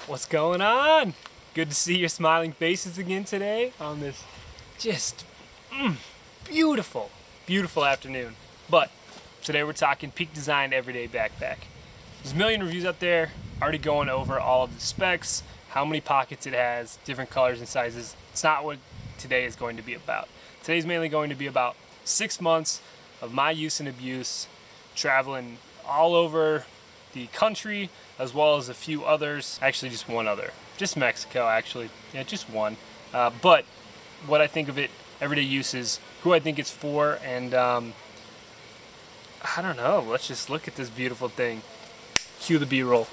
What's going on? Good to see your smiling faces again today on this just beautiful, beautiful afternoon. But today we're talking Peak Design Everyday Backpack. There's a million reviews out there already going over all of the specs, how many pockets it has, different colors and sizes. It's not what today is going to be about. Today's mainly going to be about 6 months of my use and abuse, traveling all over the country, as well as a few others. Actually, just one other. Just Mexico, actually. Yeah, just one. But what I think of it, everyday uses, who I think it's for, and I don't know. Let's just look at this beautiful thing. Cue the B-roll.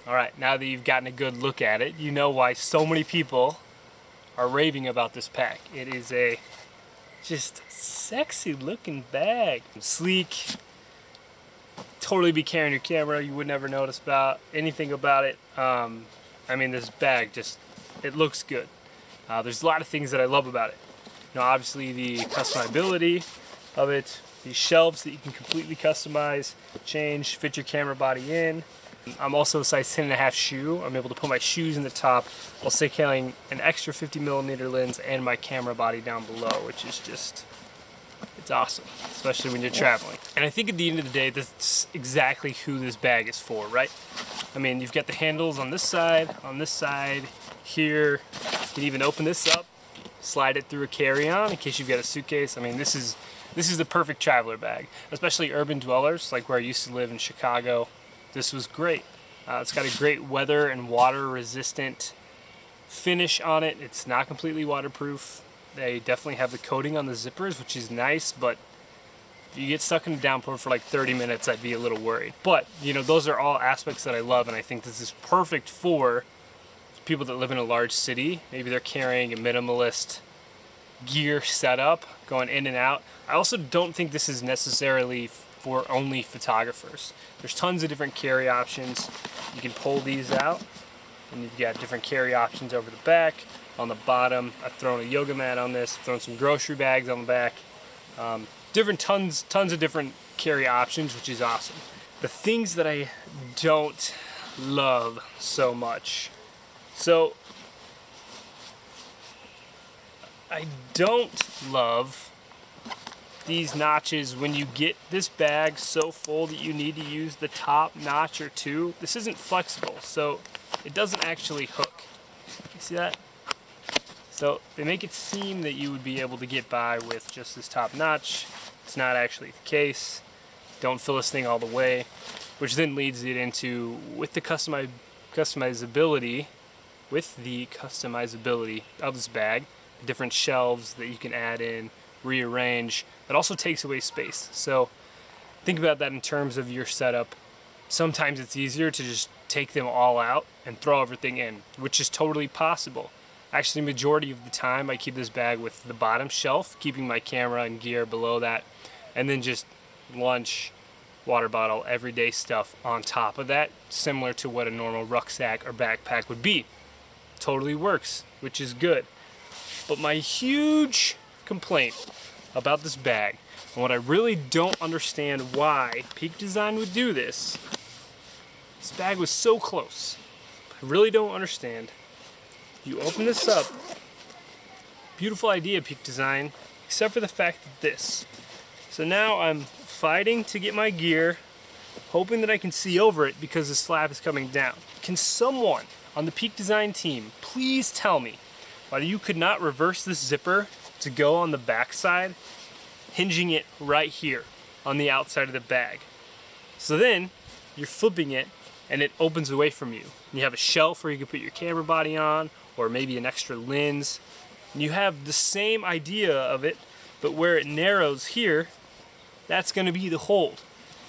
Alright, now that you've gotten a good look at it, you know why so many people are raving about this pack. It is a just sexy looking bag. Sleek, totally be carrying your camera, you would never notice about anything about it. I mean, this bag just, it looks good. There's a lot of things that I love about it. You know, obviously the customizability of it, these shelves that you can completely customize, change, fit your camera body in. I'm also a size 10.5 shoe. I'm able to put my shoes in the top while still carrying an extra 50mm lens and my camera body down below, which is just, it's awesome, especially when you're traveling. And I think at the end of the day, that's exactly who this bag is for, right? I mean, you've got the handles on this side, here. You can even open this up, slide it through a carry-on in case you've got a suitcase. I mean, this is the perfect traveler bag, especially urban dwellers, like where I used to live in Chicago. This was great. It's got a great weather and water resistant finish on it. It's not completely waterproof. They definitely have the coating on the zippers, which is nice, but if you get stuck in a downpour for like 30 minutes, I'd be a little worried. But, you know, those are all aspects that I love, and I think this is perfect for people that live in a large city. Maybe they're carrying a minimalist gear setup, going in and out. I also don't think this is necessarily for only photographers. There's tons of different carry options. You can pull these out, and you've got different carry options over the back. On the bottom, I've thrown a yoga mat on this, thrown some grocery bags on the back. Tons of different carry options, which is awesome. The things that I don't love so much. So, I don't love these notches when you get this bag so full that you need to use the top notch or two. This isn't flexible, so it doesn't actually hook. You see that? So they make it seem that you would be able to get by with just this top notch. It's not actually the case. Don't fill this thing all the way, which then leads it into, with the customizability of this bag, different shelves that you can add in, rearrange. It also takes away space. So think about that in terms of your setup. Sometimes it's easier to just take them all out and throw everything in, which is totally possible. Actually, majority of the time I keep this bag with the bottom shelf, keeping my camera and gear below that, and then just lunch, water bottle, everyday stuff on top of that, similar to what a normal rucksack or backpack would be. Totally works, which is good. But my huge complaint about this bag, and what I really don't understand why Peak Design would do this bag was so close. I really don't understand. You open this up, beautiful idea, Peak Design, except for the fact that this. So now I'm fighting to get my gear hoping that I can see over it because the slab is coming down. Can someone on the Peak Design team please tell me why you could not reverse this zipper to go on the back side, hinging it right here on the outside of the bag? So then you're flipping it and it opens away from you. You have a shelf where you can put your camera body on, or maybe an extra lens. And you have the same idea of it, but where it narrows here, that's gonna be the hold.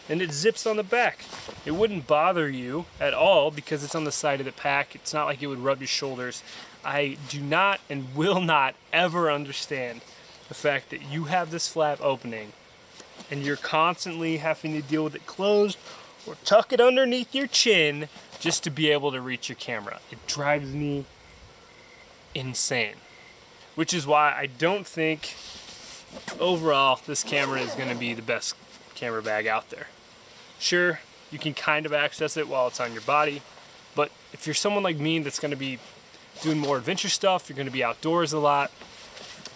And it zips on the back. It wouldn't bother you at all because it's on the side of the pack. It's not like it would rub your shoulders. I do not and will not ever understand the fact that you have this flap opening and you're constantly having to deal with it closed or tuck it underneath your chin just to be able to reach your camera. It drives me insane. Which is why I don't think overall this camera is going to be the best camera bag out there. Sure, you can kind of access it while it's on your body, but if you're someone like me that's going to be doing more adventure stuff, you're going to be outdoors a lot,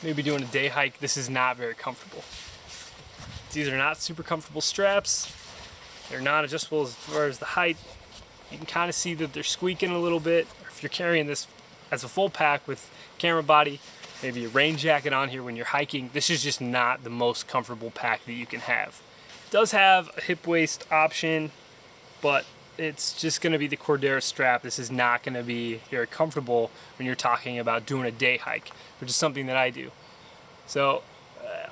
maybe doing a day hike, this is not very comfortable. These are not super comfortable straps. They're not adjustable as far as the height. You can kind of see that they're squeaking a little bit. If you're carrying this as a full pack with camera body, maybe a rain jacket on here when you're hiking, this is just not the most comfortable pack that you can have. It does have a hip waist option, but it's just going to be the Cordera strap. This is not going to be very comfortable when you're talking about doing a day hike, which is something that I do. So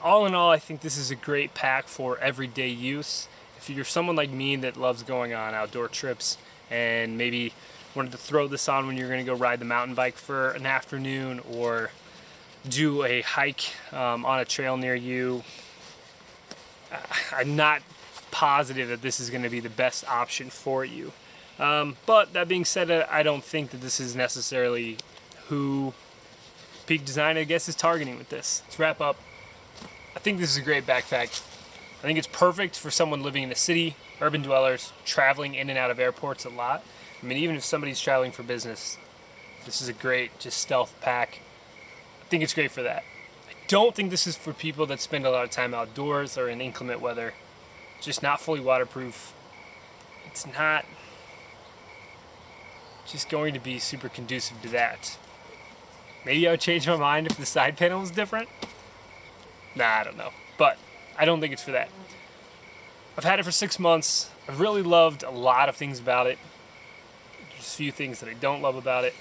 all in all, I think this is a great pack for everyday use. If you're someone like me that loves going on outdoor trips and maybe wanted to throw this on when you're going to go ride the mountain bike for an afternoon or do a hike on a trail near you, I'm not positive that this is going to be the best option for you. But that being said, I don't think that this is necessarily who Peak Design, I guess, is targeting with this. Let's wrap up. I think this is a great backpack. I think it's perfect for someone living in a city, urban dwellers, traveling in and out of airports a lot. I mean, even if somebody's traveling for business, this is a great just stealth pack. I think it's great for that. I don't think this is for people that spend a lot of time outdoors or in inclement weather. Just not fully waterproof. It's not just going to be super conducive to that. Maybe I would change my mind if the side panel was different. Nah, I don't know. But I don't think it's for that. I've had it for 6 months. I've really loved a lot of things about it. There's a few things that I don't love about it.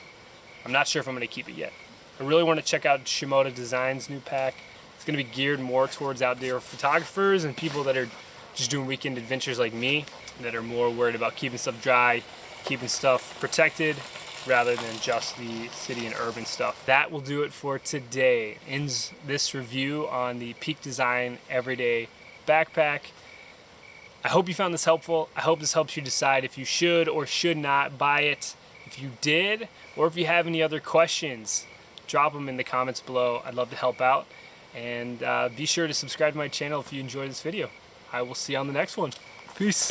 I'm not sure if I'm going to keep it yet. I really want to check out Shimoda Design's new pack. It's going to be geared more towards outdoor photographers and people that are just doing weekend adventures like me, that are more worried about keeping stuff dry, keeping stuff protected, rather than just the city and urban stuff. That will do it for today. Ends this review on the Peak Design Everyday Backpack. I hope you found this helpful. I hope this helps you decide if you should or should not buy it. If you did, or if you have any other questions, drop them in the comments below. I'd love to help out. And be sure to subscribe to my channel if you enjoyed this video. I will see you on the next one. Peace.